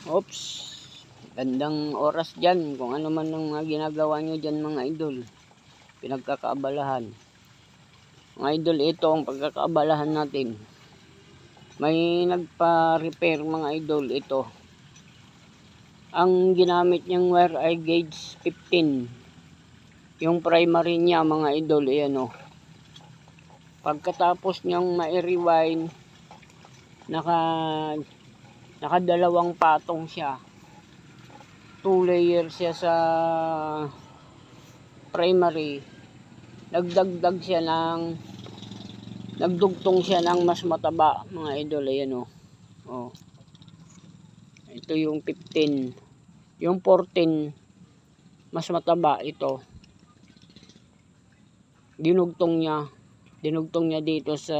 Oops, gandang oras dyan kung ano man ang mga ginagawa nyo dyan mga idol, pinagkakaabalahan. Mga idol, ito ang pagkakaabalahan natin. May nagpa-repair mga idol, ito. Ang ginamit niyang wire ay gauge 15. Yung primary niya mga idol, ayan o. Pagkatapos niyang ma-rewind, nakadalawang patong siya. 2 layers siya sa primary. Nagdugtong siya ng mas mataba mga idol, ayan o. Oh. Ito yung 15. Yung 14 mas mataba ito. Dinugtong niya dito sa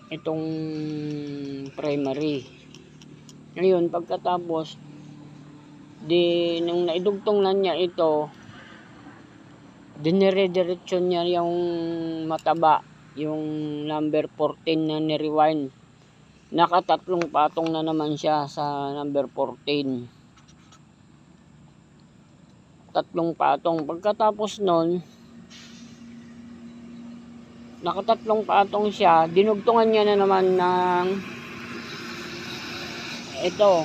itong primary. Ngayon pagkatapos nung naidugtong na niya ito, dinire-diretso niya yung mataba, yung number 14 na ni-rewind. Nakatatlong patong na naman siya sa number 14. Tatlong patong. Pagkatapos nun, nakatatlong patong siya, dinugtungan niya na naman ng ito.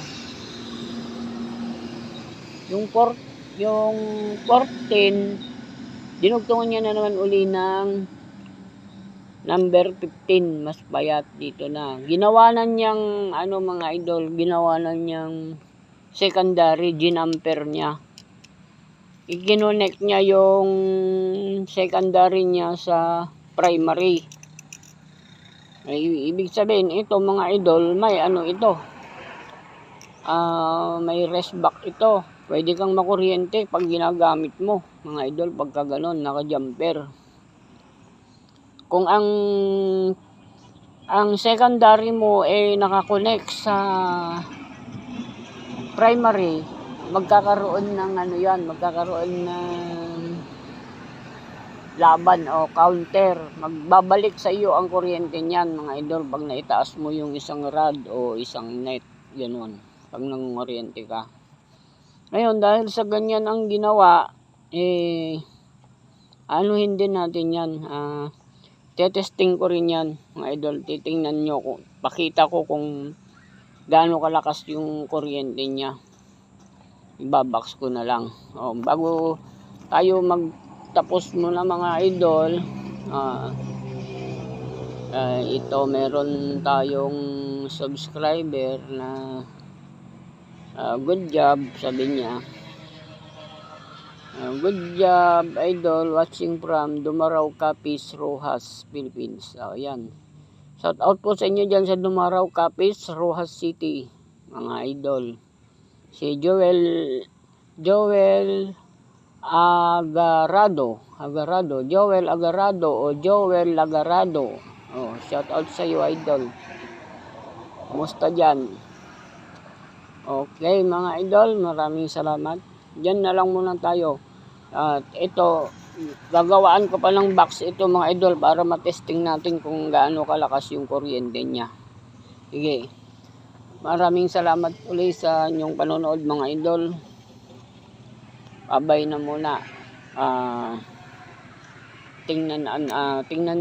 Yung 14, dinugtungan niya na naman uli ng number 15, mas bayat dito na. Ginawa na niyang mga idol, ginawa na niyang secondary ginamper niya. I-connect niya yung secondary niya sa primary. Ay, ibig sabihin ito mga idol, may ito. May rest back ito. Pwede kang makuryente pag ginagamit mo, mga idol, pagka ganon, naka-jumper. Kung ang secondary mo ay nakakonect sa primary, magkakaroon ng magkakaroon ng laban o counter. Magbabalik sa iyo ang kuryente niyan mga idol pag naitaas mo yung isang rod o isang net, ganoon, pag nangunguryente ka. Ngayon dahil sa ganyan ang ginawa, hindi natin yan, tetesting ko rin yan mga idol. Titingnan nyo, pakita ko kung gaano kalakas yung kuryente niya. Ibabox ko na lang. Bago tayo magtapos muna mga idol, ito meron tayong subscriber na good job, sabi niya. Good job idol, watching from Dumaraw Capiz, Rojas, Philippines. Ayan. Shout out po sa inyo dyan sa Dumaraw Capiz, Rojas City, mga idol. Si Joel Agarado, Joel Agarado o Joel Lagarado. Shout out sa iyo idol. Kumusta dyan? Okay mga idol, maraming salamat. Diyan na lang muna tayo. At ito, gagawaan ko pa ng box ito mga idol para matesting natin kung gaano kalakas yung kuryente niya. Sige. Maraming salamat ulit sa inyong panonood mga idol. Babay na muna. Tingnan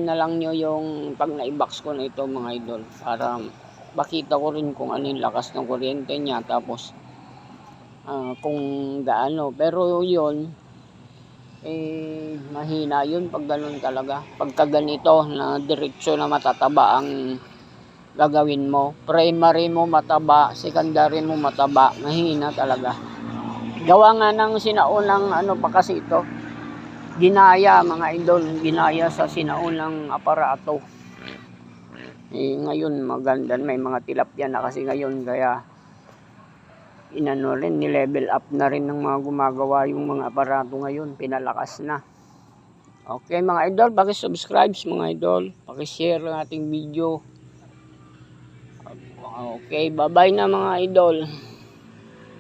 na lang nyo yung pag na-box ko na ito mga idol para makita ko rin kung ano yung lakas ng kuryente niya, tapos kung gaano. Pero yun mahina yun pag ganun talaga, pagka ganito na diretso na matataba ang gagawin mo. Primary mo mataba, secondary mo mataba, mahina talaga. Gawa nga ng sinaunang pa kasi ito, ginaya mga idol, ginaya sa sinaunang aparato. Ngayon maganda, may mga tilapia na kasi ngayon, kaya ni-level up na rin ng mga gumagawa yung mga aparato ngayon, pinalakas na. Okay mga idol, paki-subscribe mga idol, paki-share ang ating video. Okay, bye-bye na mga idol.